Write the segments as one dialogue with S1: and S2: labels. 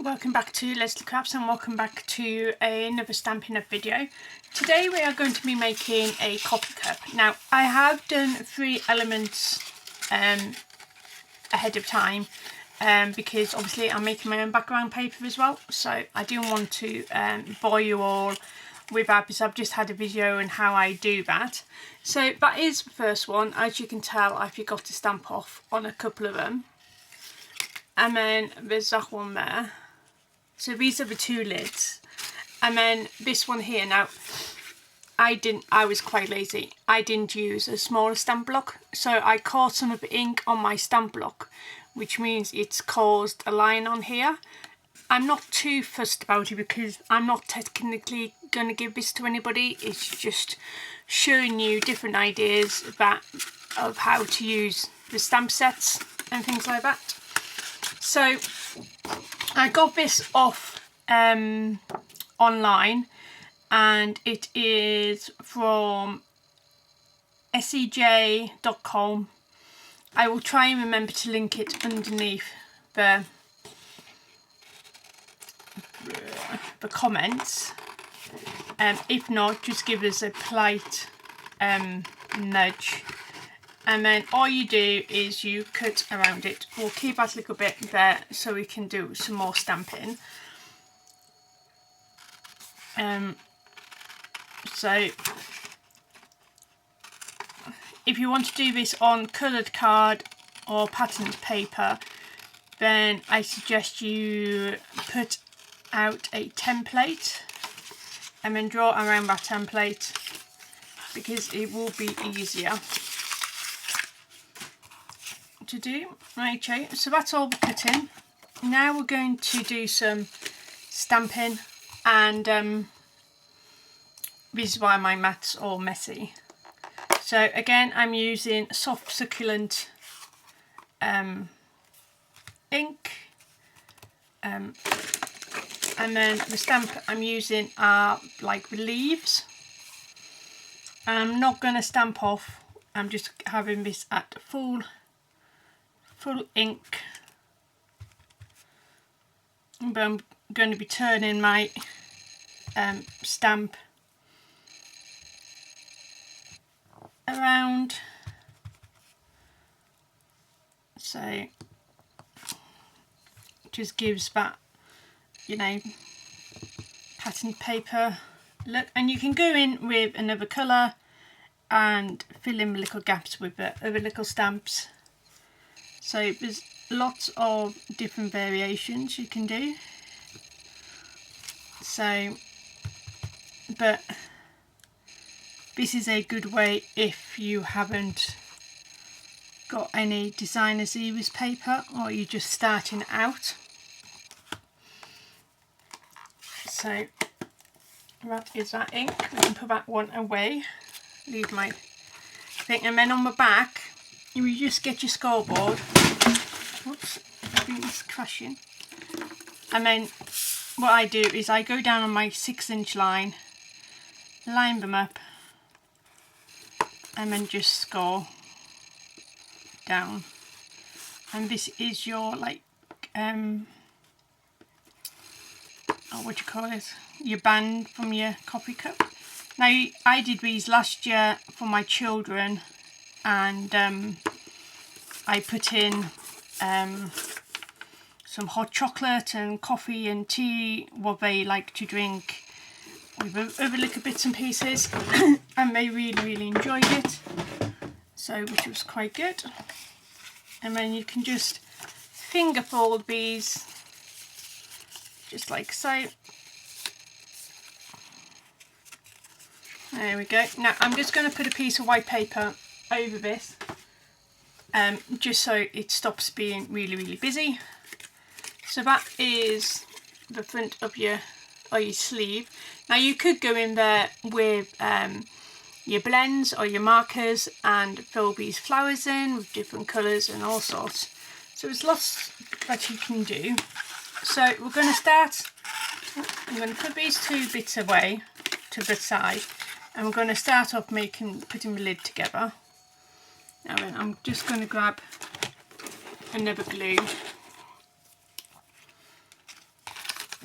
S1: welcome back to Leslie Crafts and welcome back to another Stampin' Up video. Today we are going to be making a coffee cup. Now I have done 3 elements ahead of time because obviously I'm making my own background paper as well, so I didn't want to bore you all with that because I've just had a video on how I do that. So that is the first one. As you can tell, I forgot to stamp off on a couple of them. And then there's that one there. So these are the 2 lids. And then this one here. Now, I was quite lazy. I didn't use a smaller stamp block. So I caught some of the ink on my stamp block, which means it's caused a line on here. I'm not too fussed about it because I'm not technically going to give this to anybody. It's just showing you different ideas of how to use the stamp sets and things like that. So I got this off online, and it is from sej.com. I will try and remember to link it underneath the comments. If not, just give us a polite nudge. And then all you do is you cut around it. We'll keep that little bit there so we can do some more stamping. So if you want to do this on coloured card or patterned paper, then I suggest you put out a template and then draw around that template because it will be easier to do. Right, so that's all the cutting. Now we're going to do some stamping, and this is why my mat's all messy. So again, I'm using soft succulent ink, and then the stamp I'm using are like the leaves. I'm not going to stamp off, I'm just having this at full ink, but I'm going to be turning my stamp around, so it just gives that, you know, patterned paper look. And you can go in with another colour and fill in the little gaps with the other little stamps. So there's lots of different variations you can do. So, but this is a good way if you haven't got any designer series paper or you're just starting out. So that is that ink. We can put that one away. Leave my thing, and then on the back you just get your scoreboard. Oops, I think it's crashing. And then what I do is I go down on my 6-inch line, line them up, and then just score down. And this is your, like, what do you call it? Your band from your coffee cup. Now I did these last year for my children, and I put in some hot chocolate and coffee and tea, what they like to drink, with other little bits and pieces, and they really enjoyed it, so which was quite good. And then you can just finger fold these just like so. There we go. Now I'm just going to put a piece of white paper over this, just so it stops being really busy. So that is the front of your sleeve. Now you could go in there with your blends or your markers and fill these flowers in with different colours and all sorts. So there's lots that you can do. So we're going to start, I'm going to put these 2 bits away to the side, and we're going to start off putting the lid together. Now then, I'm just going to grab another glue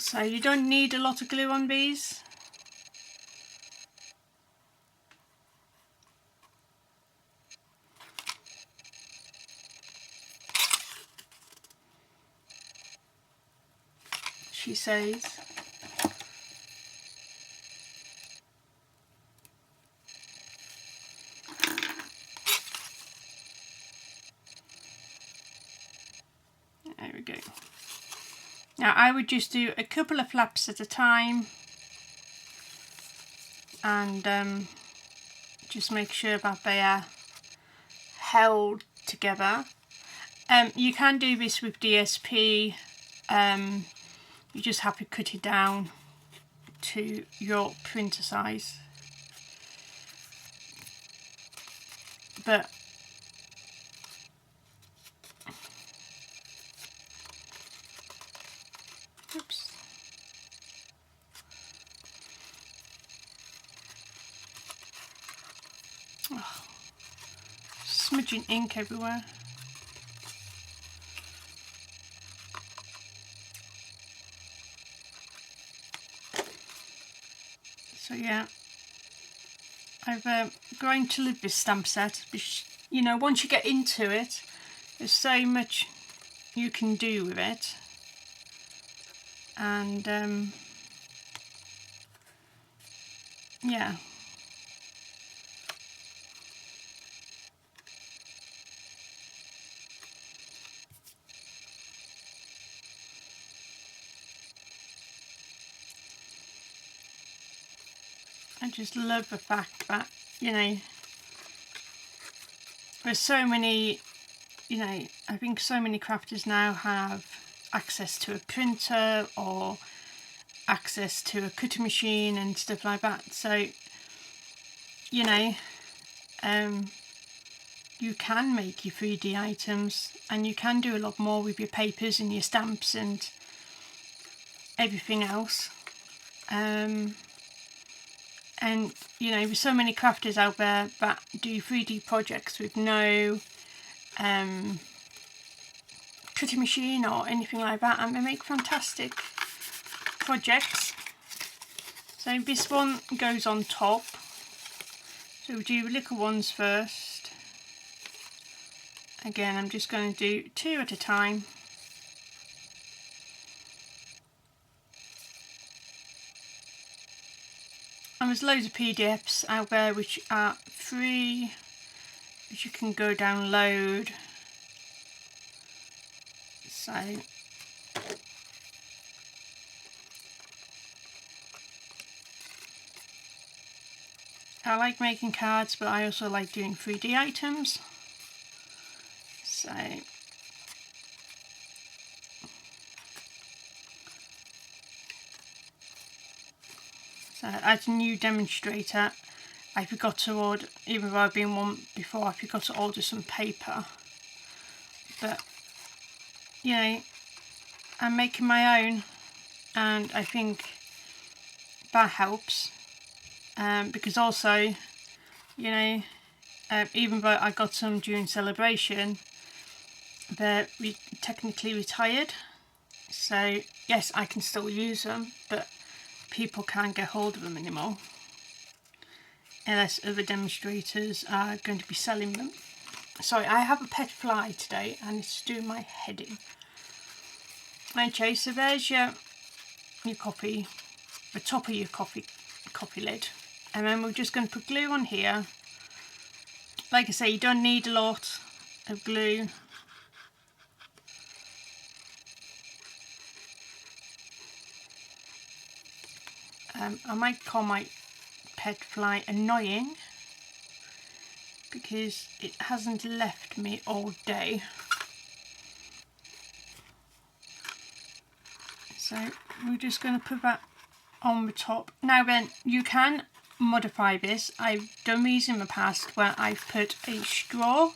S1: So you don't need a lot of glue on these. She says. There we go. Now I would just do a couple of flaps at a time and just make sure that they are held together. You can do this with DSP. You just have to cut it down to your printer size. But oops. Oh, smudging ink everywhere. So yeah, I've grown to love this stamp set. You know, once you get into it, there's so much you can do with it, and yeah. I just love the fact that, you know, there's so many, you know, I think so many crafters now have access to a printer or access to a cutting machine and stuff like that. So, you know, you can make your 3D items and you can do a lot more with your papers and your stamps and everything else. And you know, there's so many crafters out there that do 3D projects with no cutting machine or anything like that, and they make fantastic projects. So this one goes on top. So we'll do the little ones first. Again, I'm just going to do 2 at a time. And there's loads of PDFs out there which are free, which you can go download. So I like making cards, but I also like doing 3D items. So as a new demonstrator, I forgot to order, even though I've been one before, I forgot to order some paper. But, you know, I'm making my own, and I think that helps. Because also, you know, even though I got some during celebration, they're technically retired. So, yes, I can still use them, but people can't get hold of them anymore unless other demonstrators are going to be selling them. Sorry, I have a pet fly today and it's doing my head in. Okay, so there's your copy, the top of your copy lid, and then we're just going to put glue on here. Like I say, you don't need a lot of glue. I might call my pet fly annoying because it hasn't left me all day. So we're just going to put that on the top. Now then, you can modify this. I've done these in the past where I've put a straw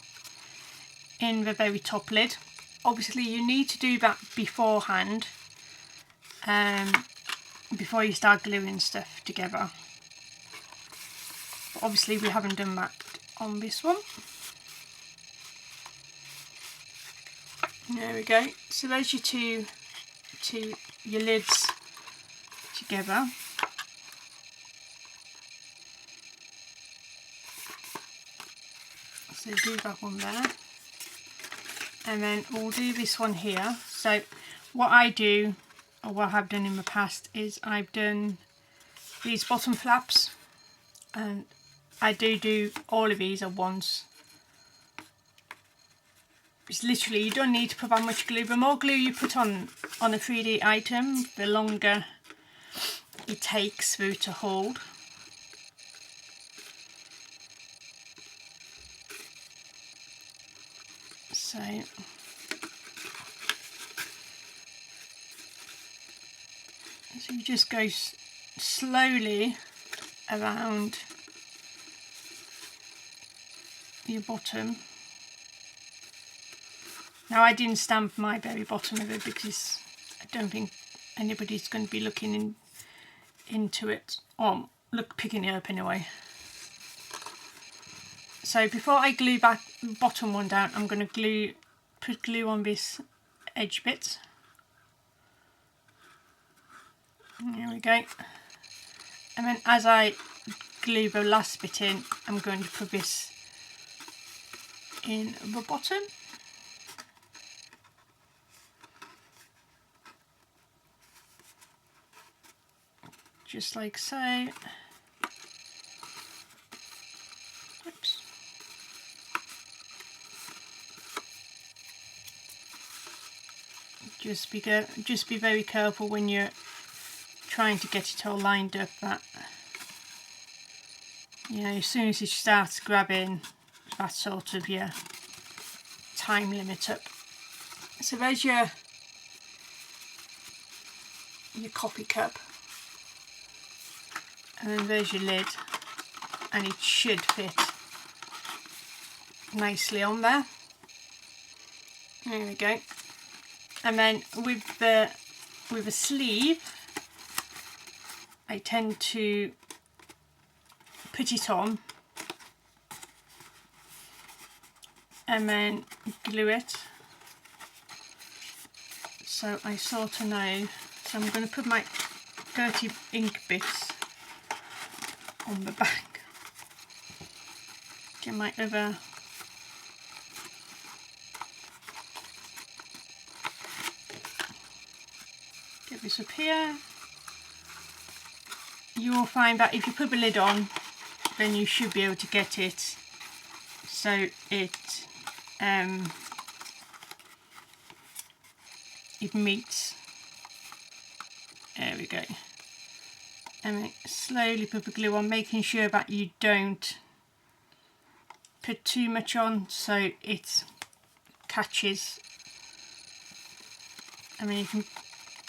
S1: in the very top lid. Obviously you need to do that beforehand, before you start gluing stuff together. But obviously we haven't done that on this one. There we go. So there's your two your lids together. So do that one there, and then we'll do this one here. So what I do, or what I have done in the past, is I've done these bottom flaps, and I do all of these at once. It's literally, you don't need to put that much glue. The more glue you put on a 3D item, the longer it takes for it to hold. So you just go slowly around your bottom. Now I didn't stamp my very bottom of it because I don't think anybody's going to be looking into it, or picking it up anyway. So before I glue back the bottom one down, I'm going to put glue on this edge bit. There we go. And then as I glue the last bit in, I'm going to put this in the bottom. Just like so. Oops. Just be very careful when you're trying to get it all lined up, that, you know, as soon as it starts grabbing, that's sort of your time limit up. So there's your coffee cup, and then there's your lid, and it should fit nicely on there. There we go. And then with the sleeve, I tend to put it on and then glue it, so I sort of know. So I'm going to put my dirty ink bits on the back. Get my other get this up here. You will find that if you put the lid on, then you should be able to get it so it meets. There we go. And then slowly put the glue on, making sure that you don't put too much on so it catches. And then you can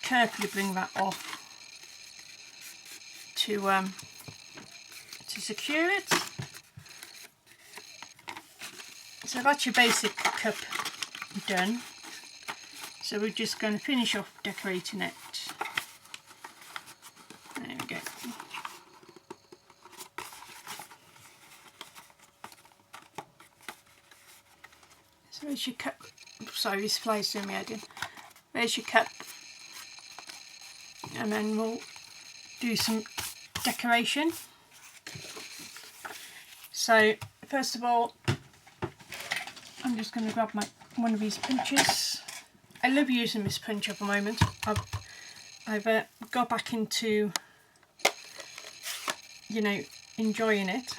S1: carefully bring that off to secure it. So that's your basic cup done. So we're just going to finish off decorating it. There we go. So there's your cup. Sorry, this flies through my head in. There's your cup. And then we'll do some decoration. So first of all, I'm just going to grab one of these punches. I love using this punch at the moment. I've got back into, you know, enjoying it.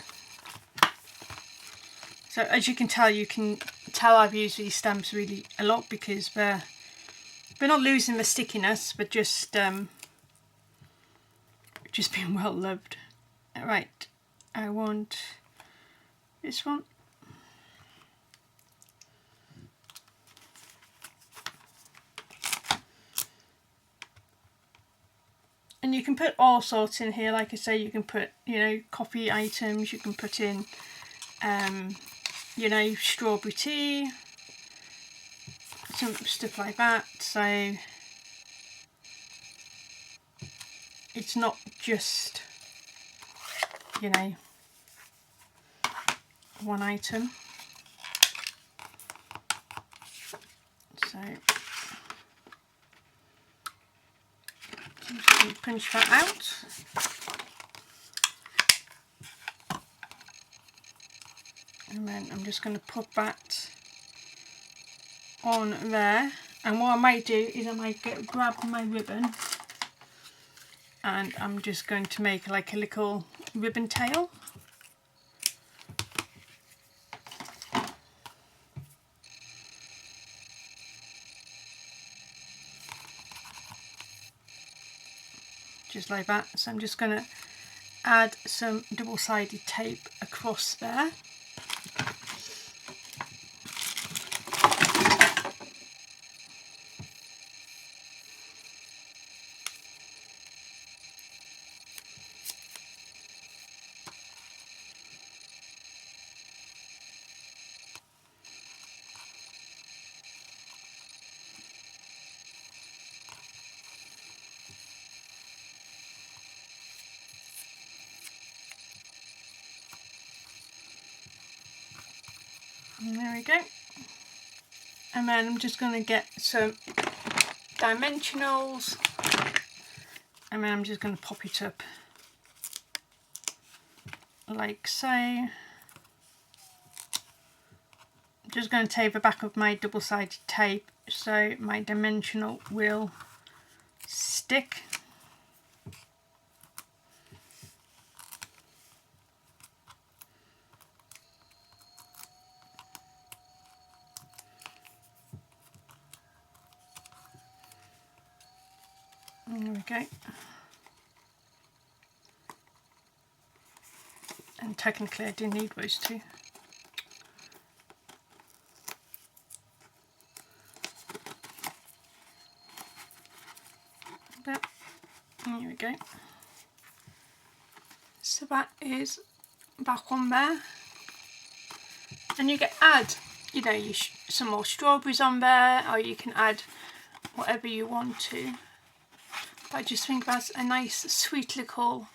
S1: So as you can tell I've used these stamps really a lot because they're not losing the stickiness, but just being well loved. Right, I want this one. And you can put all sorts in here. Like I say, you can put, you know, coffee items, you can put in, you know, strawberry tea, some stuff like that. So it's not just, you know, one item. So I'm just going to punch that out. And then I'm just going to put that on there. And what I might do is I might grab my ribbon and I'm just going to make like a little ribbon tail. Just like that. So I'm just going to add some double-sided tape across there. And there we go. And then I'm just going to get some dimensionals and then I'm just going to pop it up like so. I'm just going to tape the back of my double-sided tape so my dimensional will stick. There we go. And technically I do need those two. There we go. So that is back on there. And you can add, you know, some more strawberries on there, or you can add whatever you want to. But I just think that's a nice sweet little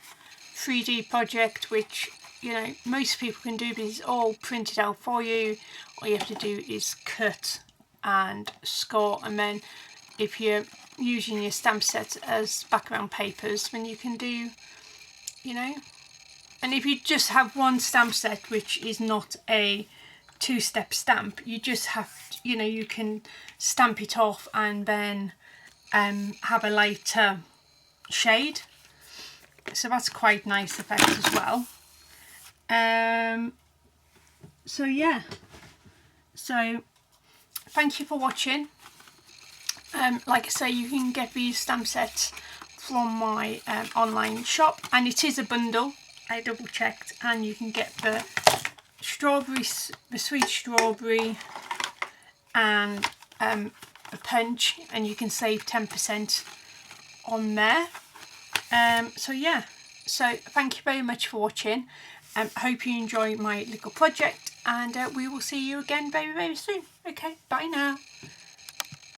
S1: 3D project which, you know, most people can do because it's all printed out for you. All you have to do is cut and score, and then if you're using your stamp set as background papers, then you can do, you know, and if you just have one stamp set which is not a two-step stamp, you just have, you know, you can stamp it off and then have a lighter shade, so that's quite nice effect as well. So yeah, so thank you for watching. Like I say, you can get these stamp sets from my online shop, and it is a bundle, I double checked, and you can get the strawberries, the sweet strawberry and a punch, and you can save 10% on there. So yeah, so thank you very much for watching. I hope you enjoy my little project, and we will see you again very, very soon. Okay, bye now.